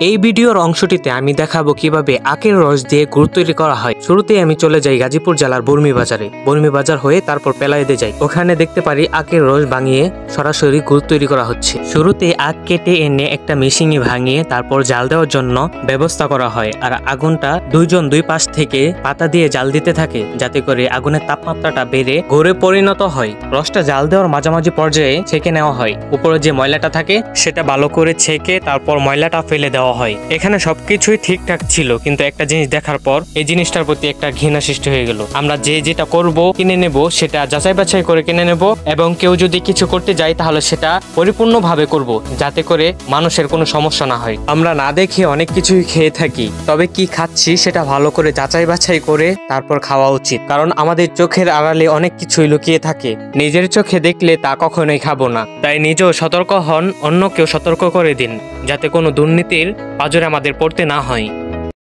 এই ভিডিওর অংশটিতে আমি দেখাবো কিভাবে আখের রস দিয়ে গুড় তৈরি করা হয়। শুরুতেই আমি চলে যাই গাজীপুর জেলার বর্মি বাজারে। বর্মি বাজার হয়ে তারপর পেলাইতে যাই। ওখানে দেখতে পারি আখের রস ভাঙিয়ে সরাসরি গুড় তৈরি করা হচ্ছে। শুরুতে আখ কেটে এনে একটা মেশিনে ভাঙিয়ে তারপর জাল দেওয়ার জন্য ব্যবস্থা করা হয়। আর আগুনটা দুইজন দুই পাশ থেকে পাতা দিয়ে জাল দিতে থাকে, যাতে করে আগুনের তাপমাত্রাটা বেড়ে গুড়ে পরিণত হয়। রসটা জাল দেওয়ার মাঝামাঝি পর্যায়ে ছেঁকে নেওয়া হয়। উপরে যে ময়লাটা থাকে সেটা ভালো করে ছেঁকে তারপর ময়লাটা ফেলে দেওয়া হয়। এখানে সবকিছুই ঠিকঠাক ছিল, কিন্তু একটা জিনিস দেখার পর এই জিনিসটার প্রতি একটা ঘৃণা সৃষ্টি হয়ে গেল। আমরা যেটা করব কিনে নেব সেটা যাচাই বাছাই করে কিনে নেব, এবং কেউ যদি কিছু করতে যায় তাহলে সেটা পরিপূর্ণভাবে করব, যাতে করে মানুষের কোনো সমস্যা না হয়। আমরা না দেখে অনেক কিছুই খেয়ে থাকি, তবে কি খাচ্ছি সেটা ভালো করে যাচাই বাছাই করে তারপর খাওয়া উচিত। কারণ আমাদের চোখের আড়ালে অনেক কিছুই লুকিয়ে থাকে, নিজের চোখে দেখলে তা কখনোই খাবো না। তাই নিজেও সতর্ক হন, অন্যকেও সতর্ক করে দিন, যাতে কোনো দুর্নীতির পাজরে আমাদের পড়তে না হয়।